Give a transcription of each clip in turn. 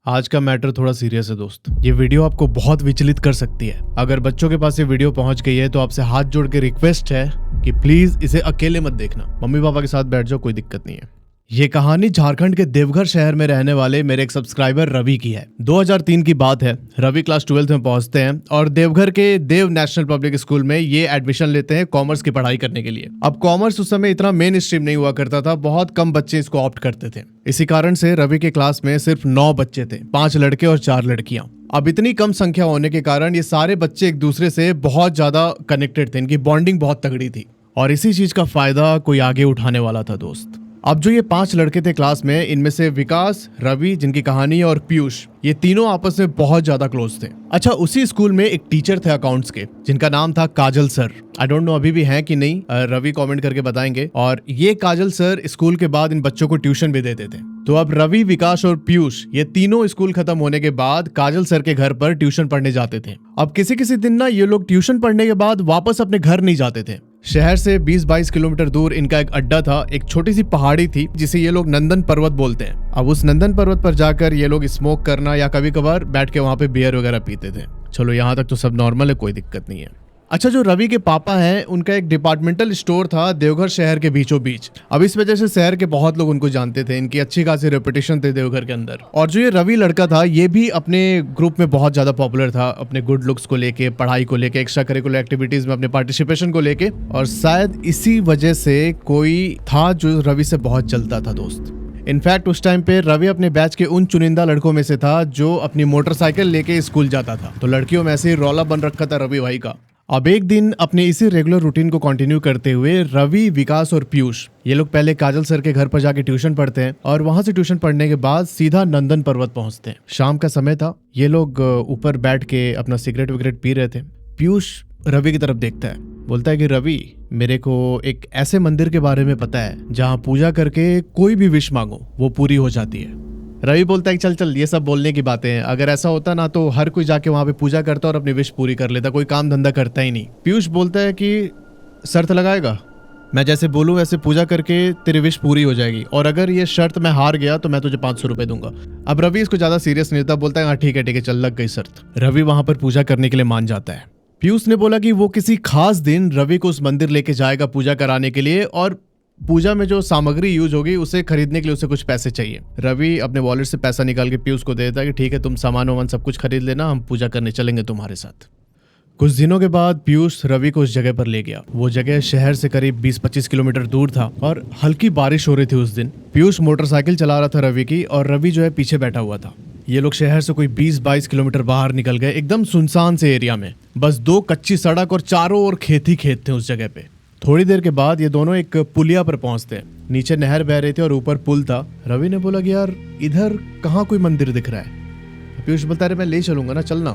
आज का मैटर थोड़ा सीरियस है दोस्त। ये वीडियो आपको बहुत विचलित कर सकती है। अगर बच्चों के पास ये वीडियो पहुंच गई है तो आपसे हाथ जोड़ के रिक्वेस्ट है कि प्लीज इसे अकेले मत देखना, मम्मी पापा के साथ बैठ जाओ, कोई दिक्कत नहीं है। ये कहानी झारखंड के देवघर शहर में रहने वाले मेरे एक सब्सक्राइबर रवि की है। 2003 की बात है। रवि क्लास 12th में पहुंचते हैं और देवघर के देव नेशनल पब्लिक स्कूल में ये एडमिशन लेते हैं कॉमर्स की पढ़ाई करने के लिए। अब कॉमर्स उस समय इतना मेन स्ट्रीम नहीं हुआ करता था, बहुत कम बच्चे इसको ऑप्ट करते थे। इसी कारण से रवि के क्लास में सिर्फ 9 बच्चे थे, 5 लड़के और 4 लड़कियां। अब इतनी कम संख्या होने के कारण ये सारे बच्चे एक दूसरे से बहुत ज्यादा कनेक्टेड थे, इनकी बॉन्डिंग बहुत तगड़ी थी और इसी चीज का फायदा कोई आगे उठाने वाला था दोस्त। अब जो ये 5 लड़के थे क्लास में, इनमें से विकास, रवि जिनकी कहानी और पीयूष, ये तीनों आपस में बहुत ज्यादा क्लोज थे। अच्छा, उसी स्कूल में एक टीचर थे अकाउंट्स के जिनका नाम था काजल सर। आई डोंट नो अभी भी हैं कि नहीं, रवि कमेंट करके बताएंगे। और ये काजल सर स्कूल के बाद इन बच्चों को ट्यूशन भी देते थे। तो अब रवि, विकास और पीयूष ये तीनों स्कूल खत्म होने के बाद काजल सर के घर पर ट्यूशन पढ़ने जाते थे। अब किसी किसी दिन ना ये लोग ट्यूशन पढ़ने के बाद वापस अपने घर नहीं जाते थे। शहर से 20-22 किलोमीटर दूर इनका एक अड्डा था, एक छोटी सी पहाड़ी थी जिसे ये लोग नंदन पर्वत बोलते हैं। अब उस नंदन पर्वत पर जाकर ये लोग स्मोक करना या कभी कभार बैठ के वहां पे बियर वगैरह पीते थे। चलो यहाँ तक तो सब नॉर्मल है, कोई दिक्कत नहीं है। अच्छा, जो रवि के पापा हैं उनका एक डिपार्टमेंटल स्टोर था देवघर शहर के बीचों बीच। अब इस वजह से शहर के बहुत लोग उनको जानते थे, इनकी अच्छी खासी रेपुटेशन थे देवघर के अंदर। और जो ये रवि लड़का था ये भी अपने ग्रुप में बहुत ज्यादा पॉपुलर था, अपने गुड लुक्स को लेके, पढ़ाई को लेके, एक्स्ट्रा करिकुलर एक्टिविटीज में अपने पार्टिसिपेशन को लेके। और शायद इसी वजह से कोई था जो रवि से बहुत जलता था दोस्त। इनफैक्ट उस टाइम पे रवि अपने बैच के उन चुनिंदा लड़कों में से था जो अपनी मोटरसाइकिल लेके स्कूल जाता था। तो लड़कियों में ऐसे ही रौला बन रखा था रवि भाई का। अब एक दिन अपने इसी रेगुलर रूटीन को कंटिन्यू करते हुए रवि, विकास और पीयूष ये लोग पहले काजल सर के घर पर जाके ट्यूशन पढ़ते हैं और वहां से ट्यूशन पढ़ने के बाद सीधा नंदन पर्वत पहुंचते हैं। शाम का समय था, ये लोग ऊपर बैठ के अपना सिगरेट विगरेट पी रहे थे। पीयूष रवि की तरफ देखता है, बोलता है कि रवि, मेरे को एक ऐसे मंदिर के बारे में पता है जहाँ पूजा करके कोई भी विश मांगो वो पूरी हो जाती है। रवि बोलता है कि चल ये सब बोलने की बातें हैं, अगर ऐसा होता ना तो हर कोई जाके वहां पे पूजा करता और अपनी विश पूरी कर लेता, कोई काम धंधा करता ही नहीं। पीयूष बोलता है कि शर्त लगाएगा, मैं जैसे बोलूं वैसे पूजा करके तेरी विश पूरी हो जाएगी, और अगर ये शर्त मैं हार गया तो मैं तुझे 500 रुपए दूंगा। अब रवि इसको ज्यादा सीरियस नहीं लेता, बोलता है हाँ ठीक है चल, लग गई शर्त। रवि वहां पर पूजा करने के लिए मान जाता है। पीयूष ने बोला कि वो किसी खास दिन रवि को उस मंदिर लेके जाएगा पूजा कराने के लिए, और पूजा में जो सामग्री यूज होगी उसे खरीदने के लिए उसे कुछ पैसे चाहिए। रवि अपने वॉलेट से पैसा निकाल के पीयूष को देता है कि ठीक है, तुम सामान वामान सब कुछ खरीद लेना, हम पूजा करने चलेंगे तुम्हारे साथ। कुछ दिनों के बाद पीयूष रवि को उस जगह पर ले गया। वो जगह शहर से करीब 20-25 किलोमीटर दूर था और हल्की बारिश हो रही थी उस दिन। पीयूष मोटरसाइकिल चला रहा था रवि की, और रवि जो है पीछे बैठा हुआ था। ये लोग शहर से कोई 20-22 किलोमीटर बाहर निकल गए, एकदम सुनसान से एरिया में, बस 2 कच्ची सड़क और चारों ओर खेत ही खेत थे उस जगह पे। थोड़ी देर के बाद ये दोनों एक पुलिया पर पहुंचते हैं। नीचे नहर बह रही थी और ऊपर पुल था। रवि ने बोला कि यार इधर कहाँ कोई मंदिर दिख रहा है। पीयूष बोलता है मैं ले चलूंगा ना, चलना।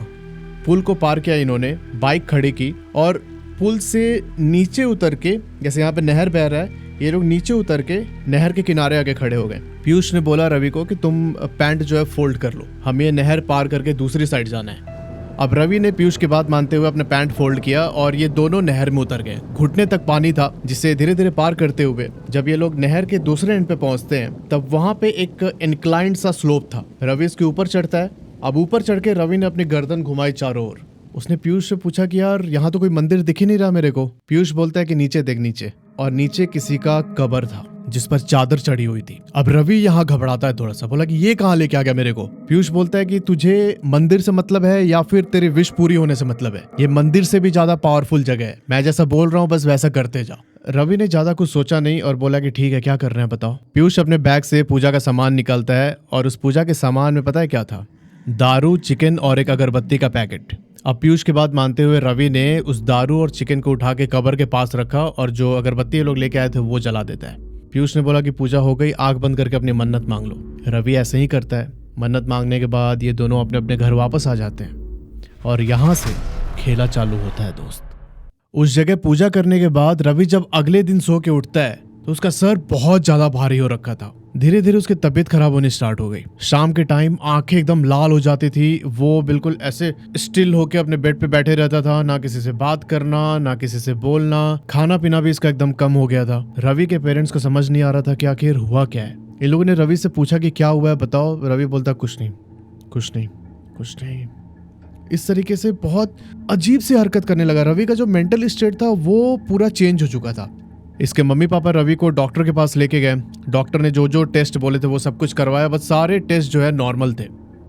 पुल को पार किया इन्होंने, बाइक खड़ी की और पुल से नीचे उतर के, जैसे यहाँ पे नहर बह रहा है, ये लोग नीचे उतर के नहर के किनारे आके खड़े हो गए। पीयूष ने बोला रवि को कि तुम पैंट जो है फोल्ड कर लो, हमें ये नहर पार करके दूसरी साइड जाना है। अब रवि ने पीयूष की बात मानते हुए अपना पैंट फोल्ड किया और ये दोनों नहर में उतर गए। घुटने तक पानी था, जिसे धीरे धीरे पार करते हुए जब ये लोग नहर के दूसरे एंड पे पहुंचते हैं तब वहां पे एक इंक्लाइंड सा स्लोप था। रवि इसके ऊपर चढ़ता है। अब ऊपर चढ़ के रवि ने अपनी गर्दन घुमाई चारों ओर। उसने पीयूष से पूछा कि यार यहाँ तो कोई मंदिर दिख ही नहीं रहा मेरे को। पीयूष बोलता है कि नीचे देख, नीचे। और नीचे किसी का कब्र था जिस पर चादर चढ़ी हुई थी। अब रवि यहाँ घबराता है थोड़ा सा, बोला कि ये कहाँ लेके आ गया मेरे को। पीयूष बोलता है कि तुझे मंदिर से मतलब है या फिर तेरी विश पूरी होने से मतलब है, ये मंदिर से भी ज्यादा पावरफुल जगह है, मैं जैसा बोल रहा हूँ बस वैसा करते जा। रवि ने ज्यादा कुछ सोचा नहीं और बोला कि ठीक है, क्या कर रहे हैं बताओ। पीयूष अपने बैग से पूजा का सामान निकालता है और उस पूजा के सामान में पता है क्या था? दारू, चिकन और एक अगरबत्ती का पैकेट। अब पीयूष की बात मानते हुए रवि ने उस दारू और चिकन को उठा के कब्र के पास रखा और जो अगरबत्ती लोग लेके आए थे वो जला देता है। पीयूष ने बोला कि पूजा हो गई, आंख बंद करके अपनी मन्नत मांग लो। रवि ऐसे ही करता है। मन्नत मांगने के बाद ये दोनों अपने अपने घर वापस आ जाते हैं और यहाँ से खेला चालू होता है दोस्त। उस जगह पूजा करने के बाद रवि जब अगले दिन सो के उठता है तो उसका सर बहुत ज्यादा भारी हो रखा था। धीरे धीरे उसकी तबीयत खराब होनी स्टार्ट हो गई। शाम के टाइम आंखें एकदम लाल हो जाती थी। वो बिल्कुल ऐसे स्टिल होके अपने बेड पे बैठे रहता था, ना किसी से बात करना, ना किसी से बोलना। खाना पीना भी इसका एकदम कम हो गया था। रवि के पेरेंट्स को समझ नहीं आ रहा था कि आखिर हुआ क्या है। इन लोगों ने रवि से पूछा कि क्या हुआ है बताओ। रवि बोलता कुछ नहीं, कुछ नहीं, कुछ नहीं। इस तरीके से बहुत अजीब सी हरकत करने लगा। रवि का जो मेंटल स्टेट था वो पूरा चेंज हो चुका था। इसके मम्मी पापा रवि को डॉक्टर के पास लेके गए। डॉक्टर ने जो जो टेस्ट बोले थे वो सब कुछ करवाया, बस सारे टेस्ट जो है नॉर्मल थे।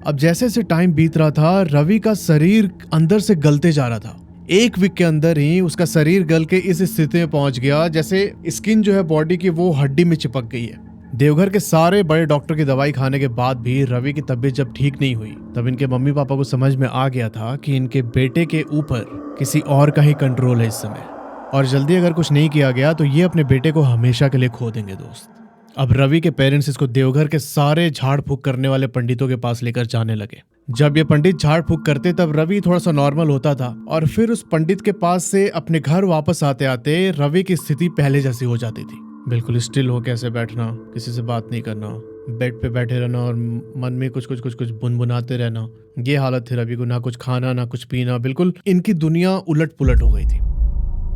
अब जैसे जैसे टाइम बीत रहा था, रवि का शरीर अंदर से गलते जा रहा था। 1 वीक के अंदर ही उसका शरीर गल के इस स्थिति में पहुंच गया जैसे स्किन जो है बॉडी की वो हड्डी में चिपक गई है। देवघर के सारे बड़े डॉक्टर की दवाई खाने के बाद भी रवि की तबीयत जब ठीक नहीं हुई, तब इनके मम्मी पापा को समझ में आ गया था कि इनके बेटे के ऊपर किसी और का ही कंट्रोल है इस समय, और जल्दी अगर कुछ नहीं किया गया तो ये अपने बेटे को हमेशा के लिए खो देंगे दोस्त। अब रवि के पेरेंट्स इसको देवघर के सारे झाड़ फूक करने वाले पंडितों के पास लेकर जाने लगे। जब ये पंडित झाड़ फूक करते तब रवि थोड़ा सा नॉर्मल होता था, और फिर उस पंडित के पास से अपने घर वापस आते आते रवि की स्थिति पहले जैसी हो जाती थी। बिल्कुल स्टिल हो कैसे बैठना, किसी से बात नहीं करना, बेड पे बैठे रहना और मन में कुछ बुनबुनाते रहना। ये हालत थी रवि को, ना कुछ खाना ना कुछ पीना, बिल्कुल इनकी दुनिया उलट पुलट हो गई थी।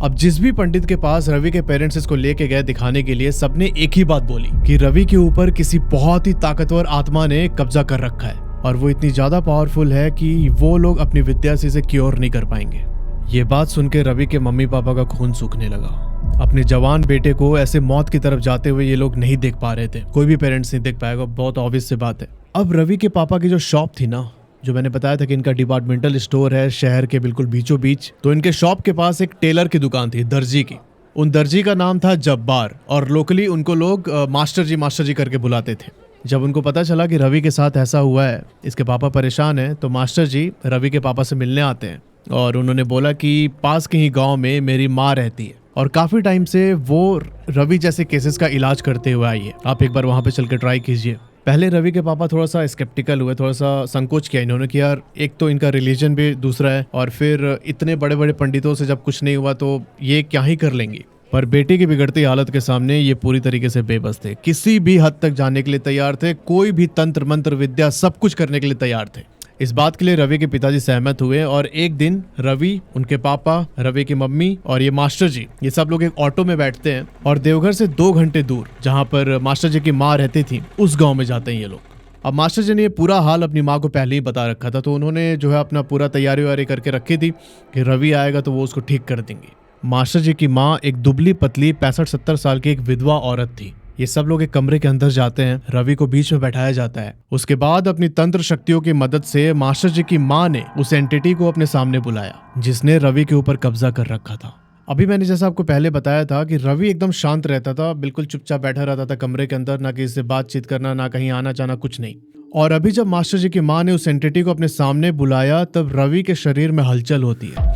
अब जिस भी पंडित के पास रवि के पेरेंट्स इसको लेके गए दिखाने के लिए, सबने एक ही बात बोली कि रवि के ऊपर किसी बहुत ही ताकतवर आत्मा ने कब्जा कर रखा है, और वो इतनी ज्यादा पावरफुल है कि वो लोग अपनी विद्या से इसे क्योर नहीं कर पाएंगे। ये बात सुन के रवि के मम्मी पापा का खून सूखने लगा। अपने जवान बेटे को ऐसे मौत की तरफ जाते हुए ये लोग नहीं देख पा रहे थे। कोई भी पेरेंट्स नहीं देख पाएगा, बहुत ऑब्वियस सी बात है। अब रवि के पापा की जो शॉप थी ना, जो मैंने बताया था कि इनका डिपार्टमेंटल स्टोर है शहर के बिल्कुल बीचों बीच, तो इनके शॉप के पास एक टेलर की दुकान थी, दर्जी की। उन दर्जी का नाम था जब्बार, और लोकली उनको लोग मास्टर जी करके बुलाते थे। जब उनको पता चला कि रवि के साथ ऐसा हुआ है, इसके पापा परेशान हैं, तो मास्टर जी रवि के पापा से मिलने आते हैं, और उन्होंने बोला कि पास के ही गांव में मेरी माँ रहती है और काफी टाइम से वो रवि जैसे केसेस का इलाज करते हुए आई है, आप एक बार वहां पे चल के ट्राई कीजिए। पहले रवि के पापा थोड़ा सा स्केप्टिकल हुए, थोड़ा सा संकोच किया इन्होंने कि यार एक तो इनका रिलीजन भी दूसरा है, और फिर इतने बड़े बड़े पंडितों से जब कुछ नहीं हुआ तो ये क्या ही कर लेंगी। पर बेटे की बिगड़ती हालत के सामने ये पूरी तरीके से बेबस थे। किसी भी हद तक जाने के लिए तैयार थे, कोई भी तंत्र मंत्र विद्या सब कुछ करने के लिए तैयार थे। इस बात के लिए रवि के पिताजी सहमत हुए, और एक दिन रवि, उनके पापा, रवि की मम्मी और ये मास्टर जी, ये सब लोग एक ऑटो में बैठते हैं और देवघर से 2 घंटे दूर, जहां पर मास्टर जी की माँ रहती थी, उस गांव में जाते हैं ये लोग। अब मास्टर जी ने ये पूरा हाल अपनी माँ को पहले ही बता रखा था, तो उन्होंने जो है अपना पूरा तैयारी वारी करके रखी थी कि रवि आएगा तो वो उसको ठीक कर देंगे। मास्टर जी की माँ एक दुबली पतली 65-70 साल की एक विधवा औरत थी। ये सब लोग एक कमरे के अंदर जाते हैं, रवि को बीच में बैठाया जाता है। उसके बाद अपनी तंत्र शक्तियों की मदद से मास्टर जी की माँ ने उस एंटिटी को अपने सामने बुलाया, जिसने रवि के ऊपर कब्जा कर रखा था। अभी मैंने जैसा आपको पहले बताया था कि रवि एकदम शांत रहता था, बिल्कुल चुपचाप बैठा रहता था कमरे के अंदर, ना किसी से बातचीत करना, ना कहीं आना जाना, कुछ नहीं। और अभी जब मास्टर जी की माँ ने उस एंटिटी को अपने सामने बुलाया, तब रवि के शरीर में हलचल होती है,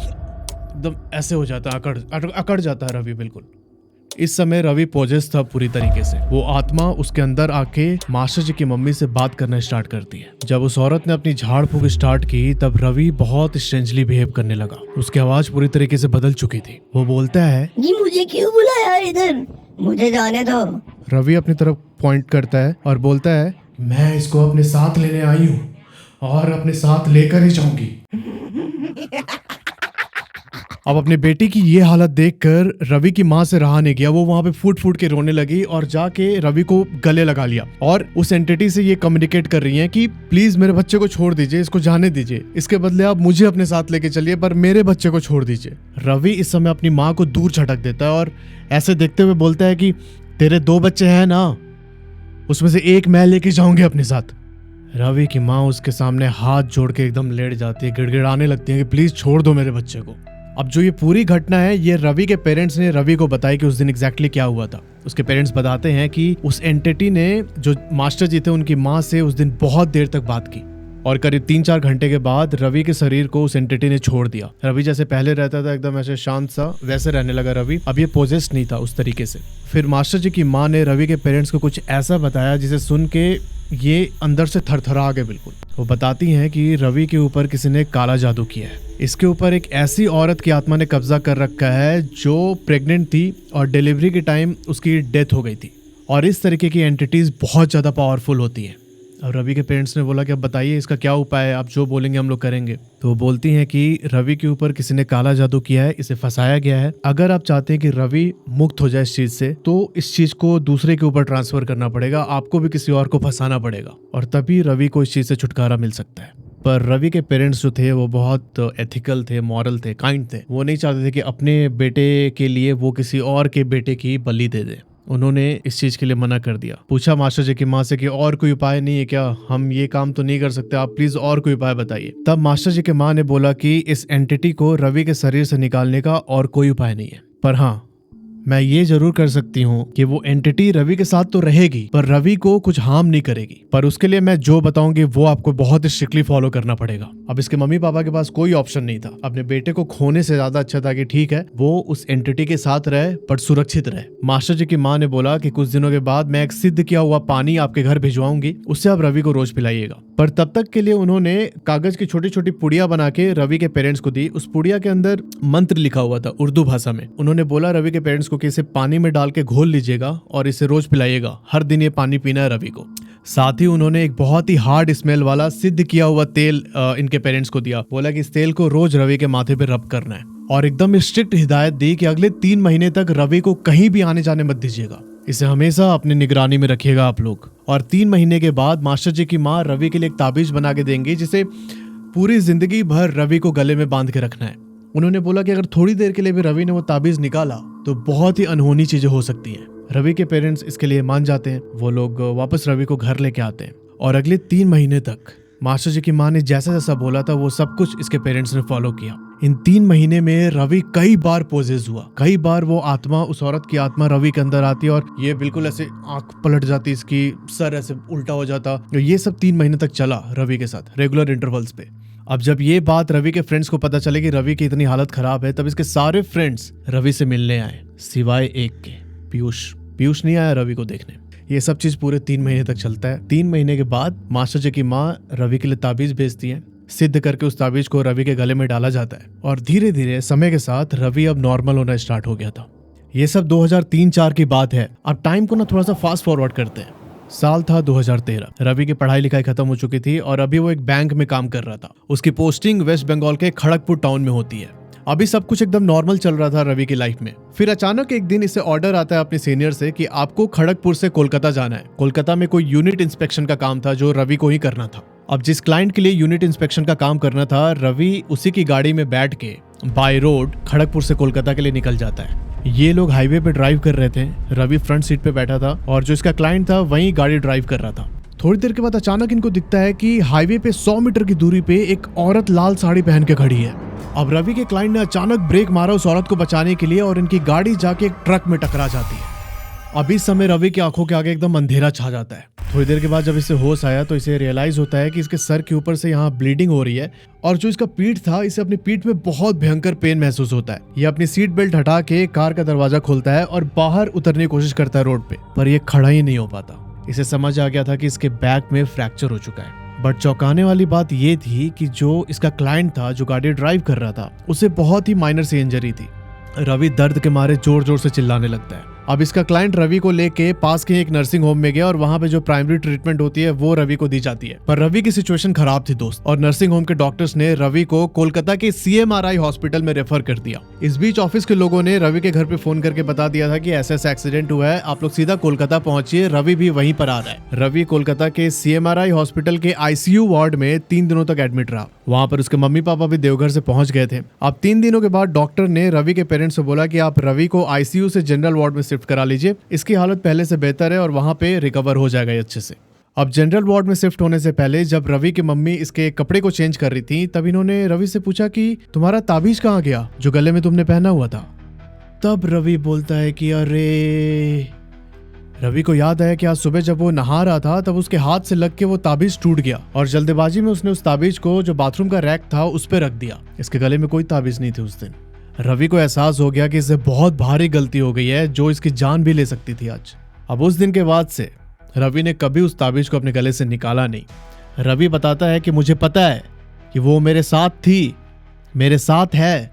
एकदम ऐसे हो जाता है, अकड़ जाता है रवि बिल्कुल। इस समय रवि पोजेस था पूरी तरीके से। वो आत्मा उसके अंदर आके मास्टर जी की मम्मी से बात करना स्टार्ट करती है। जब उस औरत ने अपनी झाड़ फूक स्टार्ट की, तब रवि बहुत स्ट्रेंजली बिहेव करने लगा। उसकी आवाज पूरी तरीके से बदल चुकी थी। वो बोलता है, ये मुझे क्यों बुलाया इधर, मुझे जाने दो। रवि अपनी तरफ पॉइंट करता है और बोलता है, मैं इसको अपने साथ लेने आई हूँ और अपने साथ लेकर ही जाऊंगी। अब अपने बेटी की ये हालत देखकर रवि की माँ से रहा नहीं गया। वो वहां पे फूट फूट के रोने लगी और जाके रवि को गले लगा लिया, और उस एंटिटी से ये कम्युनिकेट कर रही हैं कि प्लीज मेरे बच्चे को छोड़ दीजिए, इसको जाने दीजिए, इसके बदले आप मुझे अपने साथ लेके चलिए, पर मेरे बच्चे को छोड़ दीजिए। रवि इस समय अपनी माँ को दूर झटक देता है और ऐसे देखते हुए बोलता है कि तेरे 2 बच्चे हैं ना, उसमें से एक मैं लेके जाऊंगी अपने साथ। रवि की माँ उसके सामने हाथ जोड़ के एकदम लेट जाती है, गिड़गिड़ाने लगती है कि प्लीज छोड़ दो मेरे बच्चे को। अब जो ये पूरी घटना है, ये रवि के पेरेंट्स ने रवि को बताई कि उस दिन एग्जैक्टली क्या हुआ था। उसके पेरेंट्स बताते हैं कि उस एंटिटी ने, जो मास्टर जी थे, उनकी माँ से उस दिन बहुत देर तक बात की, और करीब 3-4 घंटे के बाद रवि के शरीर को उस एंटिटी ने छोड़ दिया। रवि जैसे पहले रहता था एकदम ऐसे शांत सा, वैसे रहने लगा रवि। अब ये पोजेस्ड नहीं था उस तरीके से। फिर मास्टर जी की माँ ने रवि के पेरेंट्स को कुछ ऐसा बताया जिसे सुन के ये अंदर से थरथरा गए बिल्कुल। वो बताती हैं कि रवि के ऊपर किसी ने काला जादू किया है। इसके ऊपर एक ऐसी औरत की आत्मा ने कब्जा कर रखा है जो प्रेग्नेंट थी और डिलीवरी के टाइम उसकी डेथ हो गई थी। और इस तरीके की एंटिटीज बहुत ज़्यादा पावरफुल होती हैं। और रवि के पेरेंट्स ने बोला कि अब बताइए इसका क्या उपाय है, आप जो बोलेंगे हम लोग करेंगे। तो वो बोलती हैं कि रवि के ऊपर किसी ने काला जादू किया है, इसे फंसाया गया है। अगर आप चाहते हैं कि रवि मुक्त हो जाए इस चीज से, तो इस चीज को दूसरे के ऊपर ट्रांसफर करना पड़ेगा, आपको भी किसी और को फंसाना पड़ेगा, और तभी रवि को इस चीज से छुटकारा मिल सकता है। पर रवि के पेरेंट्स जो थे वो बहुत एथिकल थे, मॉरल थे, काइंड थे। वो नहीं चाहते थे कि अपने बेटे के लिए वो किसी और के बेटे की बलि दे दे। उन्होंने इस चीज के लिए मना कर दिया। पूछा मास्टर जी की माँ से कि और कोई उपाय नहीं है क्या, हम ये काम तो नहीं कर सकते, आप प्लीज और कोई उपाय बताइए। तब मास्टर जी की माँ ने बोला कि इस एंटिटी को रवि के शरीर से निकालने का और कोई उपाय नहीं है, पर हाँ मैं ये जरूर कर सकती हूँ कि वो एंटिटी रवि के साथ तो रहेगी पर रवि को कुछ हार्म नहीं करेगी। पर उसके लिए मैं जो बताऊंगी वो आपको बहुत स्ट्रिक्टली फॉलो करना पड़ेगा। अब इसके मम्मी पापा के पास कोई ऑप्शन नहीं था। अपने बेटे को खोने से ज्यादा अच्छा था कि ठीक है वो उस एंटिटी के साथ रहे पर सुरक्षित रहे। मास्टर जी की माँ ने बोला कि कुछ दिनों के बाद मैं एक सिद्ध किया हुआ पानी आपके घर भिजवाऊंगी, उससे आप रवि को रोज पिलाइएगा। पर तब तक के लिए उन्होंने कागज की छोटी छोटी पुड़िया बना के रवि के पेरेंट्स को दी। उस पुड़िया के अंदर मंत्र लिखा हुआ था उर्दू भाषा में। उन्होंने बोला रवि के पेरेंट्स को कि इसे पानी में डाल के घोल लीजिएगा और इसे रोज पिलाइएगा, हर दिन ये पानी पीना है रवि को। साथ ही उन्होंने एक बहुत ही हार्ड स्मेल वाला सिद्ध किया हुआ तेल इनके पेरेंट्स को दिया। बोला कि इस तेल को रोज रवि के माथे पे रब करना है, और एकदम स्ट्रिक्ट हिदायत दी कि अगले 3 महीने तक रवि को कहीं भी आने जाने मत दीजिएगा, इसे हमेशा अपनी निगरानी में रखिएगा आप लोग। और 3 महीने के बाद मास्टर जी की माँ रवि के लिए एक ताबीज बना के देंगी जिसे पूरी जिंदगी भर रवि को गले में बांध के रखना है। उन्होंने बोला कि अगर थोड़ी देर के लिए भी रवि ने वो ताबीज निकाला तो बहुत ही अनहोनी चीजें हो सकती हैं। रवि के पेरेंट्स इसके लिए मान जाते हैं। वो लोग वापस रवि को घर लेके आते हैं, और अगले 3 महीने तक मास्टर जी की माँ ने जैसा जैसा बोला था वो सब कुछ इसके पेरेंट्स ने फॉलो किया। इन 3 महीने में रवि कई बार पोजेस हुआ, कई बार वो आत्मा, उस औरत की आत्मा रवि के अंदर आती और ये बिल्कुल ऐसे आंख पलट जाती, इसकी सर ऐसे उल्टा हो जाता। ये सब 3 महीने तक चला रवि के साथ रेगुलर इंटरवल्स पे। अब जब ये बात रवि के फ्रेंड्स को पता चले कि रवि की इतनी हालत खराब है, तब इसके सारे फ्रेंड्स रवि से मिलने आए सिवाय एक के, पीयूष नहीं आया रवि को देखने। ये सब चीज पूरे 3 महीने तक चलता है। 3 महीने के बाद मास्टर जी की माँ रवि के लिए ताबीज भेजती है। सिद्ध करके उस ताबीज को रवि के गले में डाला जाता है, और धीरे धीरे समय के साथ रवि अब नॉर्मल होना स्टार्ट हो गया था। ये सब 2003-04 की बात है। अब टाइम को ना थोड़ा सा फास्ट फॉरवर्ड करते हैं। साल था 2013। रवि की पढ़ाई लिखाई खत्म हो चुकी थी और अभी वो एक बैंक में काम कर रहा था। उसकी पोस्टिंग वेस्ट बंगाल के खड़गपुर टाउन में होती है। अभी सब कुछ एकदम नॉर्मल चल रहा था रवि की लाइफ में। फिर अचानक एक दिन इसे ऑर्डर आता है अपने सीनियर से कि आपको खड़गपुर से कोलकाता जाना है। कोलकाता में कोई यूनिट इंस्पेक्शन का काम था जो रवि को ही करना था। अब जिस क्लाइंट के लिए यूनिट इंस्पेक्शन का काम करना था, रवि उसी की गाड़ी में बैठ के बाय रोड खड़गपुर से कोलकाता के लिए निकल जाता है। ये लोग हाईवे पे ड्राइव कर रहे थे। रवि फ्रंट सीट पे बैठा था और जो इसका क्लाइंट था वही गाड़ी ड्राइव कर रहा था। थोड़ी देर के बाद अचानक इनको दिखता है कि हाईवे पे 100 मीटर की दूरी पे एक औरत लाल साड़ी पहन के खड़ी है। अब रवि के क्लाइंट ने अचानक ब्रेक मारा उस औरत को बचाने के लिए, और इनकी गाड़ी जाके एक ट्रक में टकरा जाती है। अब इस समय रवि की आंखों के आगे एकदम अंधेरा छा जाता है। थोड़ी देर के बाद जब इसे होश आया तो इसे रियलाइज होता है कि इसके सर के ऊपर से यहाँ ब्लीडिंग हो रही है, और जो इसका पीठ था, इसे अपनी पीठ में बहुत भयंकर पेन महसूस होता है। ये अपनी सीट बेल्ट हटा के कार का दरवाजा खोलता है और बाहर उतरने की कोशिश करता है रोड पे, पर ये खड़ा ही नहीं हो पाता। इसे समझ आ गया था कि इसके बैक में फ्रैक्चर हो चुका है। बट चौंकाने वाली बात ये थी कि जो इसका क्लाइंट था, जो गाड़ी ड्राइव कर रहा था, उसे बहुत ही माइनर सी इंजरी थी। रवि दर्द के मारे जोर जोर से चिल्लाने लगता है। अब इसका क्लाइंट रवि को लेके पास के एक नर्सिंग होम में गया, और वहां पे जो प्राइमरी ट्रीटमेंट होती है वो रवि को दी जाती है। पर रवि की सिचुएशन खराब थी दोस्त, और नर्सिंग होम के डॉक्टर्स ने रवि को कोलकाता के CMRI हॉस्पिटल में रेफर कर दिया। इस बीच ऑफिस के लोगों ने रवि के घर पे फोन करके बता दिया था कि ऐसा एक्सीडेंट हुआ है, आप लोग सीधा कोलकाता पहुंचिए, रवि भी वहीं पर आ रहा है। रवि कोलकाता के CMRI हॉस्पिटल के ICU वार्ड में 3 दिनों तक एडमिट रहा। वहां पर उसके मम्मी पापा भी देवघर से पहुंच गए थे। अब 3 दिनों के बाद डॉक्टर ने रवि के पेरेंट्स से बोला कि आप रवि को ICU से जनरल वार्ड में शिफ्ट करा लीजिए, इसकी हालत पहले से बेहतर है और वहां पे रिकवर हो जाएगा अच्छे से। अब जनरल वार्ड में शिफ्ट होने से पहले जब रवि की मम्मी इसके कपड़े को चेंज कर रही थी, तब इन्होंने रवि से पूछा कि तुम्हारा ताबीज कहाँ गया जो गले में तुमने पहना हुआ था। तब रवि बोलता है कि अरे, रवि को याद आया कि आज सुबह जब वो नहा रहा था तब उसके हाथ से लग के वो ताबीज टूट गया, और जल्दबाजी में उसने उस ताबीज को जो बाथरूम का रैक था उस पर रख दिया। इसके गले में कोई ताबीज नहीं थी उस दिन। रवि को एहसास हो गया कि इससे बहुत भारी गलती हो गई है जो इसकी जान भी ले सकती थी आज। अब उस दिन के बाद से रवि ने कभी उस ताबीज को अपने गले से निकाला नहीं। रवि बताता है कि मुझे पता है कि वो मेरे साथ थी, मेरे साथ है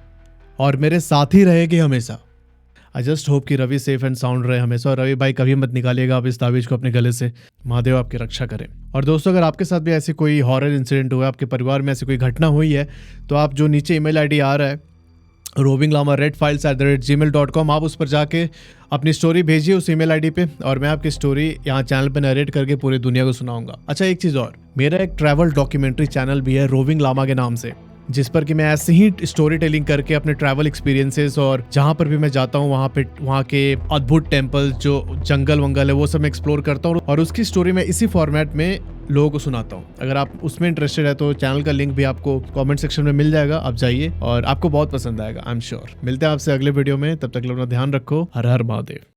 और मेरे साथ ही रहेगी हमेशा। आई जस्ट होप कि रवि सेफ एंड साउंड रहे हमेशा, और रवि भाई कभी मत निकालिएगा आप इस ताबीज को अपने गले से। महादेव आपकी रक्षा करें। और दोस्तों, अगर आपके साथ भी ऐसी कोई हॉरर इंसिडेंट हुआ है, आपके परिवार में ऐसी कोई घटना हुई है, तो आप जो नीचे ईमेल आईडी आ रहा है rovingllama@redfiles@gmail.com, आप उस पर जाके अपनी स्टोरी भेजिए उस ईमेल आईडी पे, और मैं आपकी स्टोरी यहाँ चैनल पे नरेट करके पूरी दुनिया को सुनाऊंगा। अच्छा, एक चीज़ और, मेरा एक ट्रैवल डॉक्यूमेंट्री चैनल भी है रोविंग लामा के नाम से, जिस पर कि मैं ऐसे ही स्टोरी टेलिंग करके अपने ट्रैवल एक्सपीरियंसेस और जहाँ पर भी मैं जाता हूँ वहाँ के अद्भुत टेम्पल्स, जो जंगल वंगल है, वो सब मैं एक्सप्लोर करता हूँ और उसकी स्टोरी मैं इसी फॉर्मेट में लोगों को सुनाता हूँ। अगर आप उसमें इंटरेस्टेड है तो चैनल का लिंक भी आपको कमेंट सेक्शन में मिल जाएगा, आप जाइए और आपको बहुत पसंद आएगा, आई एम श्योर। मिलते हैं आपसे अगले वीडियो में, तब तक अपना ध्यान रखो। हर हर महादेव।